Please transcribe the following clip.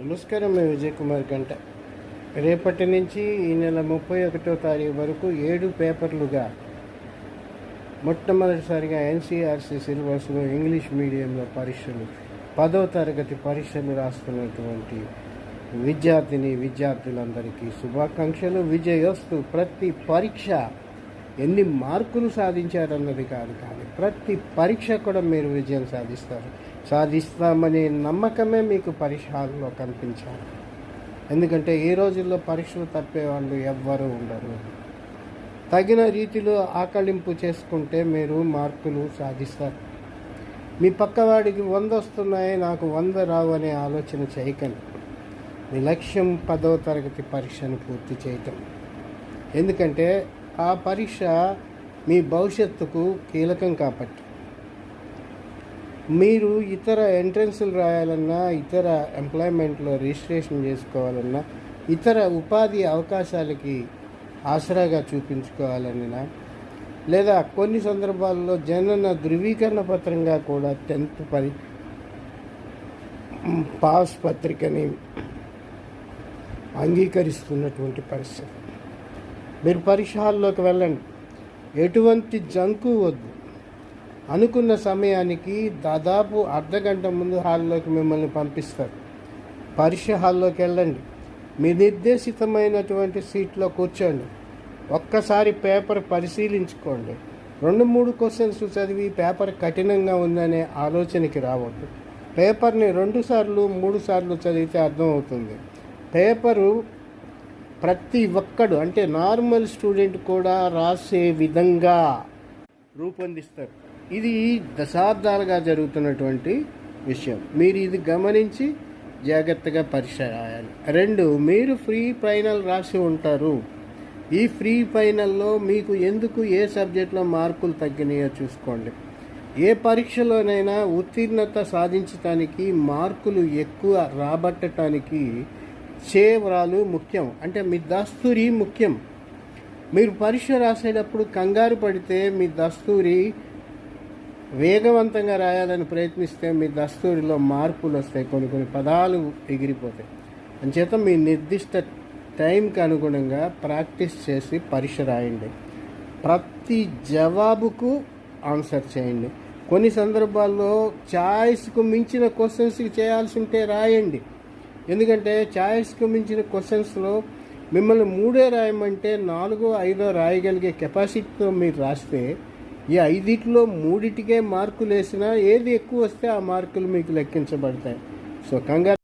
నమస్కారం. మేము విజయ్ కుమార్ గంట. రేపటి నుంచి ఈ నెల 31వ తారీఖు వరకు 7 పేపర్లుగా మొట్టమొదటిసారిగా ఎన్సీఆర్సీ సిలబస్లో ఇంగ్లీష్ మీడియంలో పరీక్షలు 10వ తరగతి పరీక్షలు రాస్తున్నటువంటి విద్యార్థులందరికీ శుభాకాంక్షలు. విజయోస్తు. ప్రతి పరీక్ష ఎన్ని మార్కులు సాధించారన్నది కాదు, కానీ ప్రతి పరీక్ష కూడా మీరు విజయం సాధిస్తామనే నమ్మకమే మీకు పరీక్ష హాల్లో కనిపించాలి. ఎందుకంటే ఈ రోజుల్లో పరీక్షలు తప్పేవాళ్ళు ఎవ్వరూ ఉండరు. తగిన రీతిలో ఆకలింపు చేసుకుంటే మీరు మార్కులు సాధిస్తారు. మీ పక్కవాడికి 100 వస్తున్నాయి, నాకు 100 రావు అనే ఆలోచన చేయకండి. మీ లక్ష్యం 10వ తరగతి పరీక్షను పూర్తి చేయటం. ఎందుకంటే ఆ పరీక్ష మీ భవిష్యత్తుకు కీలకం కాబట్టి. మీరు ఇతర ఎంట్రన్స్లు రాయాలన్నా, ఇతర ఎంప్లాయ్మెంట్లో రిజిస్ట్రేషన్ చేసుకోవాలన్నా, ఇతర ఉపాధి అవకాశాలకి ఆసరాగా చూపించుకోవాలన్నా, లేదా కొన్ని సందర్భాల్లో జనన ధృవీకరణ పత్రంగా కూడా 10th పాస్ పత్రికని అంగీకరిస్తున్నటువంటి పరిస్థితి. మీరు పరీక్ష హాల్లోకి వెళ్ళండి. ఎటువంటి జంకు వద్దు. అనుకున్న సమయానికి దాదాపు అర్ధగంట ముందు హాల్లోకి మిమ్మల్ని పంపిస్తారు. పరీక్ష హాల్లోకి వెళ్ళండి. మీ నిర్దేశితమైనటువంటి సీట్లో కూర్చోండి. ఒక్కసారి పేపర్ పరిశీలించుకోండి. 2-3 క్వశ్చన్స్ చదివి పేపర్ కఠినంగా ఉందనే ఆలోచనకి రావద్దు. పేపర్ని 2 సార్లు 3 సార్లు చదివితే అర్థమవుతుంది. పేపరు ప్రతి ఒక్కడు, అంటే నార్మల్ స్టూడెంట్ కూడా రాసే విధంగా రూపొందిస్తారు. ఇది దశాబ్దాలుగా జరుగుతున్నటువంటి విషయం. మీరు ఇది గమనించి జాగ్రత్తగా పరీక్ష రాయాలి. 2, మీరు ఫ్రీ ఫైనల్ రాసి ఉంటారు. ఈ ఫ్రీ ఫైనల్లో మీకు ఎందుకు ఏ సబ్జెక్ట్లో మార్కులు తగ్గినాయో చూసుకోండి. ఏ పరీక్షలోనైనా ఉత్తీర్ణత సాధించటానికి, మార్కులు ఎక్కువ రాబట్టడానికి చేవరాలు ముఖ్యం. అంటే మీ దస్తూరి ముఖ్యం. మీరు పరీక్ష రాసేటప్పుడు కంగారు పడితే మీ దస్తూరి వేగవంతంగా రాయాలని ప్రయత్నిస్తే మీ దస్తూరిలో మార్పులు వస్తాయి. కొన్ని పదాలు ఎగిరిపోతాయి. అంచేత మీ నిర్దిష్ట టైంకి అనుగుణంగా ప్రాక్టీస్ చేసి పరీక్ష రాయండి. ప్రతి జవాబుకు ఆన్సర్ చేయండి. కొన్ని సందర్భాల్లో ఛాయిస్కు మించిన క్వశ్చన్స్కి చేయాల్సి ఉంటే రాయండి. ఎందుకంటే ఛాయిస్కు మించిన క్వశ్చన్స్లో మిమ్మల్ని 3 రాయమంటే 4, 5 రాయగలిగే కెపాసిటీతో మీరు రాస్తే ఈ 5లో 3కే మార్కులు వేసినా ఏది ఎక్కువ వస్తే ఆ మార్కులు మీకు లెక్కించబడతాయి. సో కంగారు